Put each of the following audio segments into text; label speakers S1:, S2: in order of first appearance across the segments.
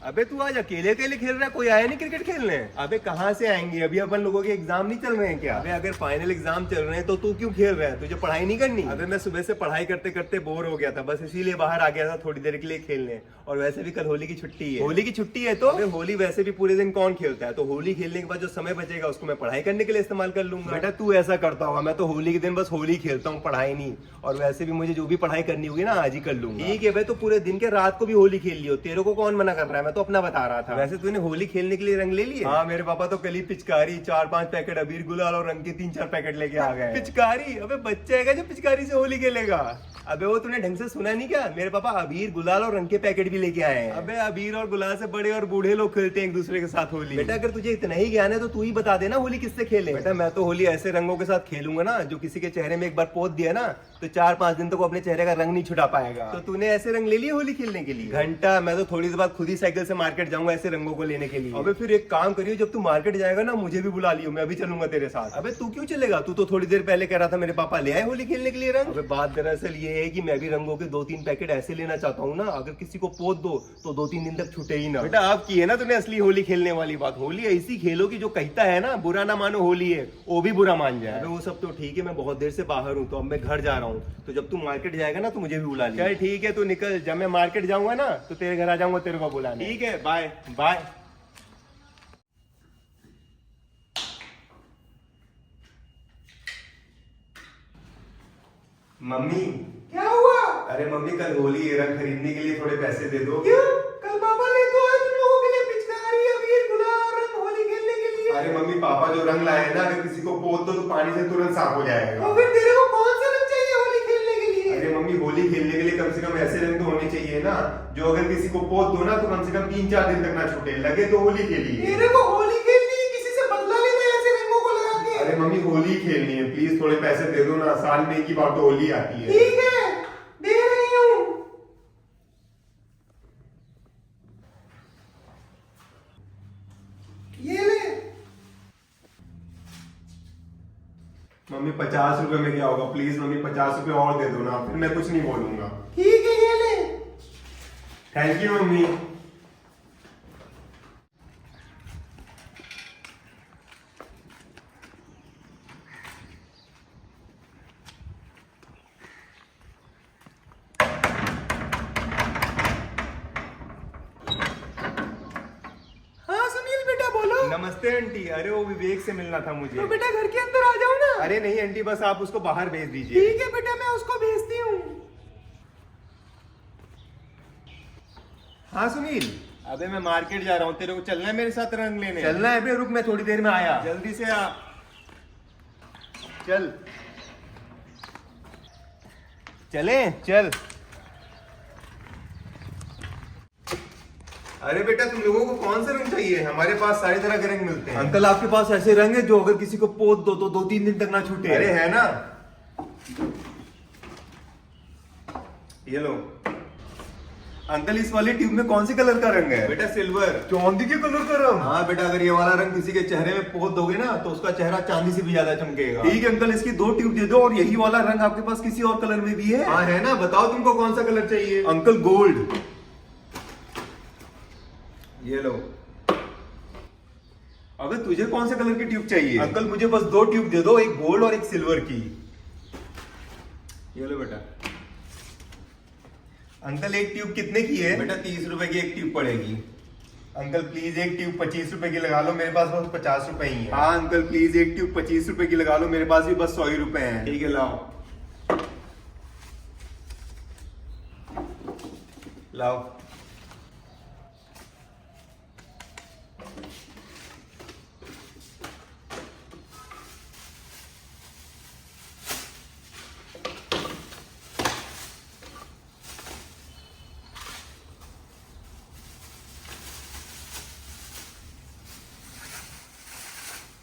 S1: अबे तू आज अकेले अकेले खेल रहा है, कोई आया नहीं क्रिकेट खेलने? अबे कहाँ से आएंगे, अभी अपन लोगों के एग्जाम नहीं चल रहे हैं क्या? अबे अगर फाइनल एग्जाम चल रहे हैं तो तू क्यों खेल रहा है, तुझे पढ़ाई नहीं करनी? अबे मैं सुबह से पढ़ाई करते करते बोर हो गया था, बस इसीलिए बाहर आ गया था थोड़ी देर के लिए खेलने। और वैसे भी कल होली की छुट्टी है। होली की छुट्टी है तो अबे होली वैसे भी पूरे दिन कौन खेलता है, तो होली खेलने के बाद जो समय बचेगा उसको मैं पढ़ाई करने के लिए इस्तेमाल कर लूंगा। बेटा तू ऐसा करता होगा, मैं तो होली के दिन बस होली खेलता हूँ, पढ़ाई नहीं। और वैसे भी मुझे जो भी पढ़ाई करनी होगी ना आज ही कर लूंगा। ठीक है भाई, तो पूरे दिन के रात को भी होली खेल लियो, तेरे को कौन मना कर रहा है, मैं तो अपना बता रहा था। वैसे तूने होली खेलने के लिए रंग ले लिए? हाँ, मेरे पापा तो कल ही पिचकारी 4-5 पैकेट अबीर गुलाल और रंग के 3-4 पैकेट लेके आ गए। पिचकारी? अबे बच्चा है क्या जो पिचकारी से होली खेलेगा? अबे वो तूने ढंग से सुना नहीं क्या, मेरे पापा अबीर गुलाल और रंग के पैकेट भी लेके आए हैं। अबे अबीर और गुलाल से बड़े और बूढ़े लोग खेलते हैं एक दूसरे के साथ होली। बेटा अगर तुझे इतना ही ज्ञान है तो तू ही बता देना होली किससे खेले। बेटा मैं तो होली ऐसे रंगों के साथ खेलूंगा ना, जो किसी के चेहरे में एक बार पोत दिया ना तो 4-5 दिन तक वो अपने चेहरे का रंग नहीं छुटा पाएगा। तो तूने ऐसे रंग ले लिए होली खेलने के लिए? घंटा, मैं तो थोड़ी देर बाद खुद ही साइकिल से मार्केट जाऊंगा ऐसे रंगों को लेने के लिए। अबे फिर एक काम करियो, जब तू मार्केट जाएगा ना मुझे भी बुला लियो, मैं भी चलूंगा तेरे साथ। अबे तू क्यों चलेगा, तू तो थोड़ी देर पहले कह रहा था मेरे पापा ले आए होली खेलने के लिए रंग। अबे बात दरअसल ये है कि मैं भी रंगों के 2-3 पैकेट ऐसे लेना चाहता हूँ ना, अगर किसी को पोत दो तो 2-3 दिन तक छूटे ही ना। बेटा आप की है ना तूने असली होली खेलने वाली बात, होली ऐसी खेलो कि जो कहता है ना बुरा ना मानो होली है वो भी बुरा मान जाए। अबे वो सब तो ठीक है, मैं बहुत देर से बाहर हूँ तो अब मैं घर जा रहा हूँ, तो जब तू मार्केट जाएगा ना तो मुझे भी बुला लिया। चल ठीक है, तू निकल, जब मैं मार्केट जाऊंगा ना तो तेरे घर आ जाऊंगा तेरे को बुलाने। ठीक है, बाय बाय। मम्मी
S2: क्या हुआ?
S1: अरे मम्मी कल होली है, रंग खरीदने के लिए थोड़े पैसे दे दो।
S2: क्यों? कल पापा ले तो आए तुम लोगों के लिए पिचकारी, अबीर, गुलाल और रंग होली खेलने के लिए।
S1: अरे मम्मी पापा जो रंग लाए हैं ना, अगर किसी को पोत दो तो पानी से तुरंत साफ हो जाएगा।
S2: तो फिर तेरे को कौन सा रंग चाहिए होली खेलने के लिए?
S1: अरे मम्मी होली खेलने के लिए कम से कम ऐसे रंग तो होने चाहिए ना, जो अगर किसी को पोत दो ना तो कम से कम 3-4 दिन तक ना छूटे, लगे तो होली खेली है।
S2: तेरे को होली खेलनी है, किसी से बदला लेना है ऐसे रंगों को लगा के?
S1: अरे मम्मी होली खेलनी है, प्लीज थोड़े पैसे दे दो ना, साल में एक ही बार तो होली आती है।
S2: ठीक है, दे रही हूँ। ये ले।
S1: मम्मी 50 रुपए में क्या होगा, प्लीज मम्मी 50 रुपए और दे दो ना, फिर मैं कुछ नहीं बोलूंगा।
S2: ठीक है, ये ले।
S1: Thank you mummy.
S2: हाँ सुनील बेटा बोलो।
S1: नमस्ते आंटी, अरे वो विवेक से मिलना था मुझे।
S2: तो बेटा घर के अंदर आ जाओ ना।
S1: अरे नहीं आंटी, बस आप उसको बाहर भेज दीजिए।
S2: ठीक है बेटा, मैं उसको भेजती हूँ।
S1: हाँ सुनील, अबे मैं मार्केट जा रहा हूँ, तेरे को चलना है मेरे साथ रंग लेने? चलना है बे, रुक मैं थोड़ी देर में आया, जल्दी से आ। चल चले चल। अरे बेटा तुम लोगों को कौन सा रंग चाहिए, हमारे पास सारे तरह के रंग मिलते हैं। अंकल आपके पास ऐसे रंग है जो अगर किसी को पोत दो तो 2-3 दिन तक ना छूटे? अरे है ना, ये लो। अंकल इस वाली ट्यूब में कौन सी कलर का रंग है? बेटा सिल्वर, चांदी के कलर का रंग। हाँ बेटा, अगर ये वाला रंग किसी के चेहरे में पोत दोगे ना तो उसका चेहरा चांदी से भी ज्यादा चमकेगा। ठीक है अंकल, इसकी 2 ट्यूब दे दो, और यही वाला रंग आपके पास किसी और कलर में भी है? हाँ है ना, बताओ तुमको कौन सा कलर चाहिए? अंकल गोल्ड, ये लो। अबे तुझे कौन से कलर की ट्यूब चाहिए? अंकल मुझे बस 2 ट्यूब दे दो, एक गोल्ड और एक सिल्वर की। ये लो बेटा। अंकल एक ट्यूब कितने की है? बेटा 30 रुपए की एक ट्यूब पड़ेगी। अंकल प्लीज एक ट्यूब 25 रुपए की लगा लो, मेरे पास बस 50 रुपए ही है। हाँ अंकल प्लीज एक ट्यूब 25 रुपए की लगा लो, मेरे पास भी बस 100 ही रुपए हैं। ठीक है लाओ लाओ।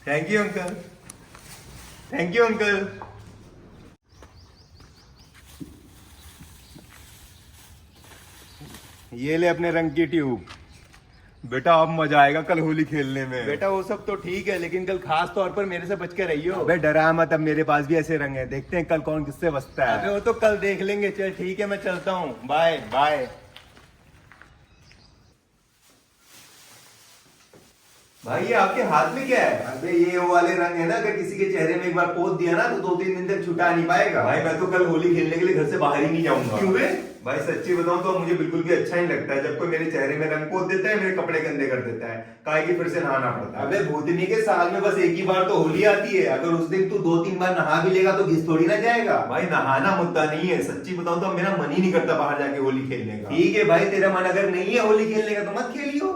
S1: Thank you uncle, thank you uncle. ये ले अपने रंग की ट्यूब। बेटा अब मजा आएगा कल होली खेलने में। बेटा वो सब तो ठीक है, लेकिन कल खास तौर पर मेरे से बच के रहियो। अबे डरा मत, अब मेरे पास भी ऐसे रंग है, देखते हैं कल कौन किससे बचता है। अबे वो तो कल देख लेंगे। चल ठीक है, मैं चलता हूँ, बाय बाय। भाई ये आपके हाथ में क्या है? अबे ये वो वाले रंग है ना, अगर किसी के चेहरे में एक बार पोत दिया ना तो 2-3 दिन तक छुटा नहीं पाएगा। भाई मैं तो कल होली खेलने के लिए घर से बाहर ही नहीं जाऊंगा।
S2: क्यों बे?
S1: भाई सच्ची बताऊं तो मुझे बिल्कुल भी अच्छा नहीं लगता है जब कोई मेरे चेहरे में रंग पोत देता है, मेरे कपड़े गंदे कर देता है, काहे कि फिर से नहाना पड़ता है। अबे भूतनी के साल में बस एक ही बार तो होली आती है, अगर उस दिन तू 2-3 बार नहा भी लेगा तो घिस थोड़ी ना जाएगा। भाई नहाना मुद्दा नहीं है, सच्ची बताऊं तो मेरा मन ही नहीं करता बाहर जाके होली खेलने का। ठीक है भाई, तेरा मन अगर नहीं है होली खेलने का तो मत खेलियो।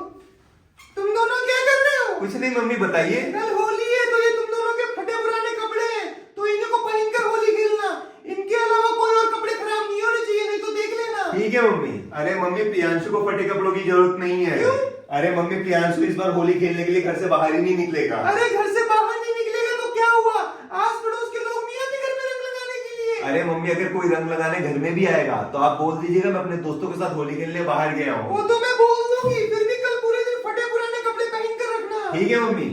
S2: तुम दोनों क्या कर रहे हो?
S1: कुछ नहीं मम्मी, बताइए।
S2: कल होली है तो ये तुम दोनों के फटे पुराने कपड़े हैं, तो इन्हीं को पहनकर होली खेलना। इनके अलावा कोई और कपड़े खराब नहीं होने चाहिए, नहीं तो देख लेना।
S1: ठीक है मम्मी। अरे मम्मी प्रियांशु को फटे कपड़ों की जरूरत नहीं है।
S2: क्यों?
S1: अरे मम्मी प्रियांशु इस बार होली खेलने के लिए घर से बाहर ही नहीं निकलेगा।
S2: अरे घर से बाहर नहीं निकलेगा तो क्या हुआ? आस पड़ोस के लोग नहीं आते घर में रंग लगाने के लिए?
S1: अरे मम्मी अगर कोई रंग लगाने घर में भी आएगा तो आप बोल दीजिएगा मैं अपने दोस्तों के साथ होली खेलने बाहर गया हूँ।
S2: वो तो मैं बोल दूंगी, फिर भी कल पूरे दिन फटे पुराने कपड़े पहन कर रखना।
S1: ठीक है मम्मी।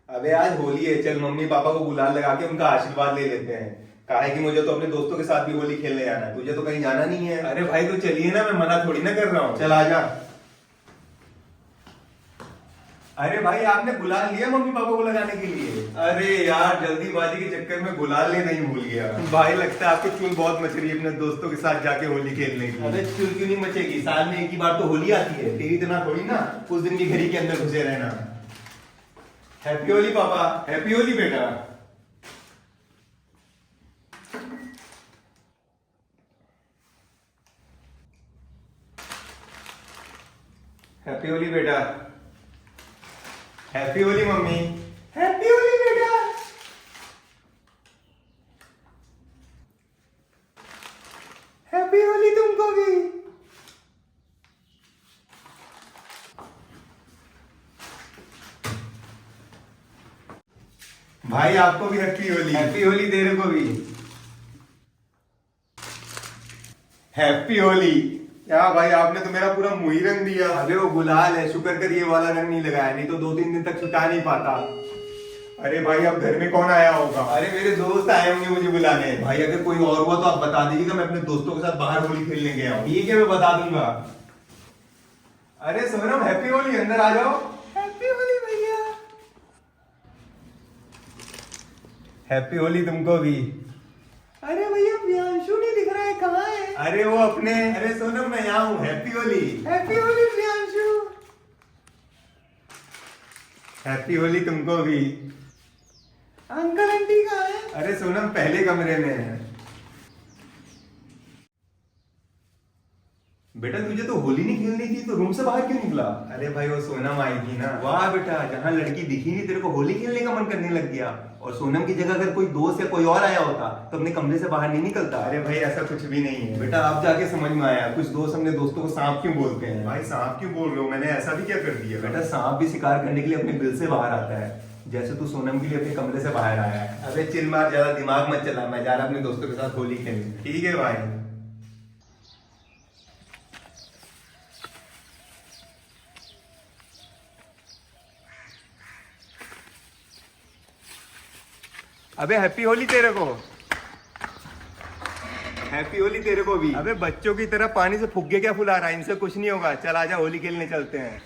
S1: अबे आज होली है, चल मम्मी पापा को गुलाल लगा के उनका आशीर्वाद ले लेते हैं। काहे कि मुझे तो अपने दोस्तों के साथ भी होली खेलने जाना है, तुझे तो कहीं जाना नहीं है। अरे भाई तो चलिए ना, मैं मना थोड़ी ना कर रहा हूँ, चल आजा। अरे भाई आपने गुलाल लिया मम्मी पापा को लगाने के लिए? अरे यार जल्दीबाजी के चक्कर में गुलाल ले नहीं भूल गया। भाई लगता है आपको चुल बहुत मच रही है अपने दोस्तों के साथ जाके होली खेलने की। अरे चुल क्यों नहीं मचेगी, साल में एक ही बार तो होली आती है, फिर इतना थोड़ी ना उस दिन भी घर ही के अंदर घुसे रहना। हैप्पी होली पापा। हैप्पी होली बेटा। हैप्पी होली बेटा। Happy Holi mummy.
S2: Happy Holi बेटा। हैप्पी होली तुमको भी।
S1: भाई आपको भी हैप्पी होली। हैप्पी होली तेरे को भी। हैप्पी होली। क्या भाई आपने तो मेरा पूरा मुंह ही रंग दिया। अबे वो गुलाल है, शुक्र कर ये वाला रंग नहीं लगाया, नहीं तो 2-3 दिन तक छुटा नहीं पाता। अरे भाई अब घर में कौन आया होगा? अरे मेरे दोस्त आए होंगे मुझे बुलाने। भाई अगर कोई और हुआ तो आप बता दीजिएगा, मैं अपने दोस्तों के साथ बाहर होली खेलने गया हूँ। ठीक है मैं बता दूंगा। अरे सोनम हैप्पी होली, अंदर आ जाओ।
S2: हैप्पी होली भैया।
S1: हैप्पी होली तुमको भी।
S2: अरे भैया प्रियांशु नहीं दिख रहा है, कहाँ है?
S1: अरे वो अपने, अरे सोनम मैं यहाँ हूँ। Happy Holi.
S2: Happy Holi Priyanshu.
S1: Happy Holi तुमको भी।
S2: अंकल आंटी कहाँ है?
S1: अरे सोनम पहले कमरे में है। बेटा तुझे तो होली नहीं खेलनी थी तो रूम से बाहर क्यों निकला? अरे भाई वो सोनम आई थी ना। वाह बेटा, जहाँ लड़की दिखी नहीं तेरे को होली खेलने का मन करने लग गया। और सोनम की जगह अगर कोई दोस्त या कोई और आया होता तो अपने कमरे से बाहर नहीं निकलता। अरे भाई ऐसा कुछ भी नहीं है बेटा, अब जाके समझ में आया कुछ दोस्त अपने दोस्तों को सांप क्यों बोलते हैं। भाई सांप क्यों बोल रहे हो, मैंने ऐसा भी क्या कर दिया? बेटा सांप भी शिकार करने के लिए अपने बिल से बाहर आता है, जैसे तू सोनम के लिए अपने कमरे से बाहर आया है। अबे चिल मार, ज्यादा दिमाग मत चला, मैं जा रहा अपने दोस्तों के साथ होली खेलने। ठीक है भाई। अबे हैप्पी होली तेरे को। हैप्पी होली तेरे को भी। अबे बच्चों की तरह पानी से फुग्गे क्या फुला रहा है, इनसे कुछ नहीं होगा, चल आजा होली खेलने चलते हैं।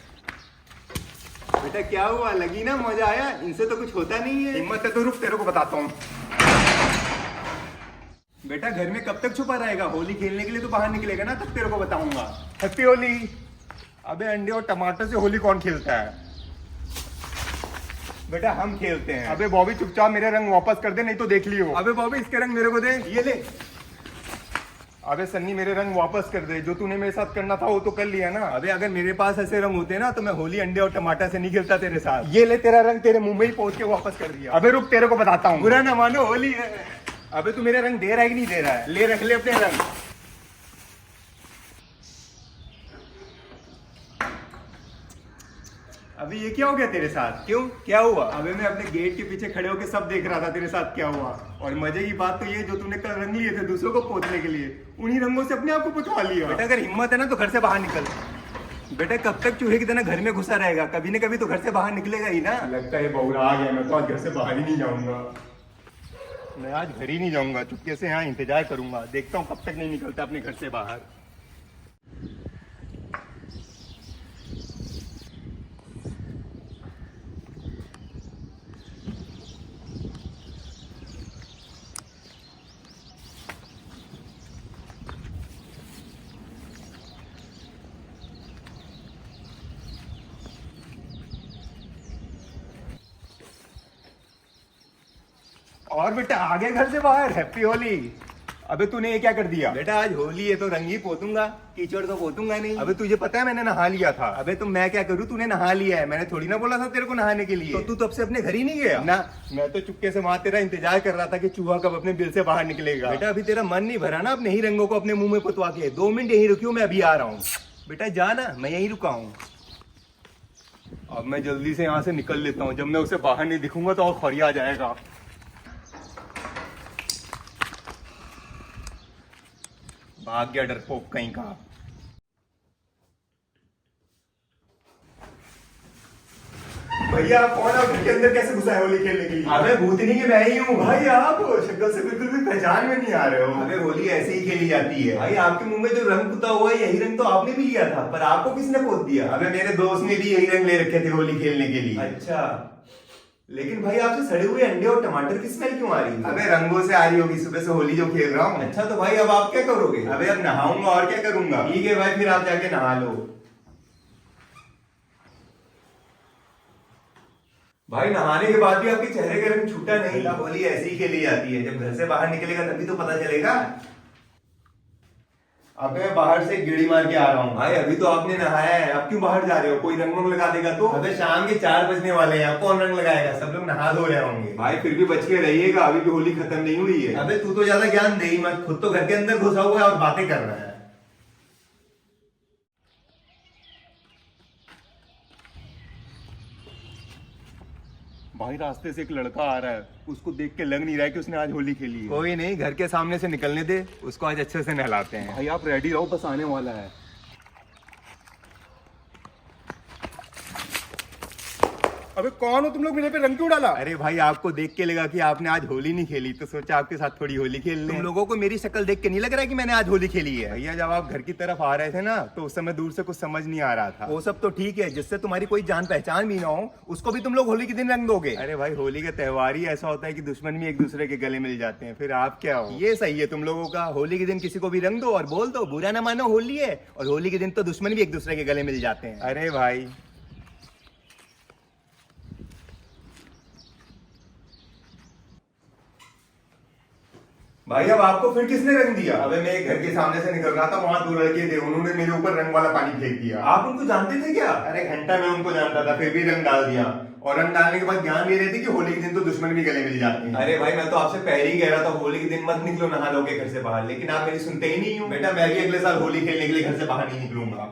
S1: बेटा क्या हुआ, लगी ना, मजा आया? इनसे तो कुछ होता नहीं है। हिम्मत है तो रुक, तेरे को बताता हूँ। बेटा घर में कब तक छुपा रहेगा, होली खेलने के लिए तो बाहर निकलेगा ना, तब तेरे को बताऊंगा। हैप्पी होली। अबे अंडे और टमाटर से होली कौन खेलता है? बेटा हम खेलते हैं। अबे बॉबी चुपचाप मेरे रंग वापस कर दे, नहीं तो देख लियो। अबे बॉबी इसके रंग मेरे को दे, ये ले। अबे सन्नी मेरे रंग वापस कर दे, जो तूने मेरे साथ करना था वो तो कर लिया ना। अबे अगर मेरे पास ऐसे रंग होते ना तो मैं होली अंडे और टमाटर से नहीं खेलता तेरे साथ। ये ले तेरा रंग, तेरे मुंह में ही पहुंच के वापस कर दिया। अबे रुक तेरे को बताता हूँ, बुरा ना मानो होली है। अबे तू मेरे रंग दे रहा है कि नहीं दे रहा है? ले रख ले अपने रंग। अबे ये क्या हो गया तेरे साथ? क्यों, क्या हुआ? अबे मैं अपने गेट के पीछे खड़े होकर सब देख रहा था तेरे साथ क्या हुआ। और मजे की बात तो ये, जो तूने कल रंग लिए थे दूसरों को पोतने के लिए, उन्हीं रंगों से अपने आप को पुतवा लिया। बेटा अगर हिम्मत है ना तो घर से बाहर निकल। बेटा कब तक चूहे की तरह घर में घुसा रहेगा, कभी न कभी तो घर से बाहर निकलेगा ही ना। लगता है बहुरा आ गया, मैं तो आज घर से बाहर ही नहीं जाऊंगा। मैं आज घर ही नहीं जाऊंगा, चुपके से यहाँ इंतजार करूंगा, देखता हूँ कब तक नहीं निकलता अपने घर से बाहर। और बेटा आगे घर से बाहर, हैप्पी होली। अबे तूने ये क्या कर दिया? बेटा आज होली है तो रंग ही पोतूंगा, कीचड़ तो पोतूंगा नहीं। अबे तुझे पता है मैंने नहा लिया था। अबे तो मैं क्या करूँ, तूने नहा लिया है, मैंने थोड़ी ना बोला था तेरे को नहाने के लिए। तो तू तब से अपने घर ही नहीं गया ना? मैं तो चुपके से वहां तेरा इंतजार कर रहा था कि चूहा कब अपने बिल से बाहर निकलेगा। बेटा अभी तेरा मन नहीं भरा ना अपने ही रंगों को अपने मुंह में पुतवा के? 2 मिनट यही रुकियो, मैं अभी आ रहा हूँ। बेटा जा ना, मैं यही रुका हूँ। अब मैं जल्दी से यहाँ से निकल लेता हूँ, जब मैं उसे बाहर नहीं दिखूंगा तो और खौरिया आ जाएगा। भाग गया डरपोक कहीं का। भैया आप कौन? आप घर के अंदर कैसे घुसा है होली खेलने के लिए? अबे भूतनी के मैं ही हूँ। भाई आप शक्ल से बिल्कुल भी पहचान में नहीं आ रहे हो। अबे होली ऐसे ही खेली जाती है भाई। आपके मुंह में जो रंग पुता हुआ है यही रंग तो आपने भी लिया था, पर आपको किसने पोत दिया? अबे मेरे दोस्त ने भी यही रंग ले रखे थे होली खेलने के लिए। अच्छा, लेकिन भाई आपसे सड़े हुए अंडे और टमाटर की स्मेल क्यों आ रही है? अबे रंगों से आ रही होगी, सुबह से होली जो खेल रहा हूँ। अच्छा तो भाई अब आप क्या करोगे? अबे अब नहाऊंगा और क्या करूंगा। ठीक है भाई, फिर आप जाके नहा लो। भाई नहाने के बाद भी आपके चेहरे का रंग छूटा नहीं। होली ऐसी ही खेली जाती है, जब घर से बाहर निकलेगा तभी तो पता चलेगा। अब मैं बाहर से गेड़ी मार के आ रहा हूँ। भाई अभी तो आपने नहाया है, अब क्यों बाहर जा रहे हो? कोई रंग वंग लगा देगा तो? अबे शाम के 4 बजने वाले हैं, अब कौन रंग लगाएगा? सब लोग नहा धो रहे होंगे। भाई फिर भी बच के रहिएगा, अभी भी होली खत्म नहीं हुई है। अबे तू तो ज्यादा ज्ञान दे ही मत, खुद तो घर के अंदर घुसा हुआ है और बातें कर रहा है। भाई रास्ते से एक लड़का आ रहा है, उसको देख के लग नहीं रहा है कि उसने आज होली खेली है। कोई नहीं, घर के सामने से निकलने दे, उसको आज अच्छे से नहलाते हैं। भाई आप रेडी रहो, बस आने वाला है।
S2: अबे कौन हो तुम लोग? मेरे पे रंग क्यों डाला?
S1: अरे भाई आपको देख के लगा कि आपने आज होली नहीं खेली, तो सोचा आपके साथ थोड़ी होली खेल लें। तुम लोगों को मेरी शक्ल देख के नहीं लग रहा है कि मैंने आज होली खेली है? भैया जब आप घर की तरफ आ रहे थे ना, तो उस समय दूर से कुछ समझ नहीं आ रहा था। वो सब तो ठीक है, जिससे तुम्हारी कोई जान पहचान भी ना हो, उसको भी तुम लोग होली के दिन रंग दोगे? अरे भाई होली का त्योहार ही ऐसा होता है कि दुश्मन भी एक दूसरे के गले मिल जाते हैं, फिर आप क्या हो? ये सही है तुम लोगों का, होली के दिन किसी को भी रंग दो और बोल दो बुरा ना मानो होली है, और होली के दिन तो दुश्मन भी एक दूसरे के गले मिल जाते हैं। अरे भाई भाई अब आपको फिर किसने रंग दिया? अबे मैं घर के सामने से निकल रहा था, वहां 2 लड़के थे, उन्होंने मेरे ऊपर रंग वाला पानी फेंक दिया। आप उनको जानते थे क्या? अरे घंटा मैं उनको जानता था, फिर भी रंग डाल दिया। और रंग डालने के बाद ज्ञान दे रहे थे कि होली के दिन तो दुश्मन भी गले मिल जाते हैं। अरे भाई मैं तो आपसे पहले ही कह रहा था होली के दिन मत निकलो, नहा लोगे घर से बाहर, लेकिन आप मेरी सुनते ही नहीं हो। बेटा मैं भी अगले साल होली खेलने के लिए घर से बाहर नहीं निकलूंगा।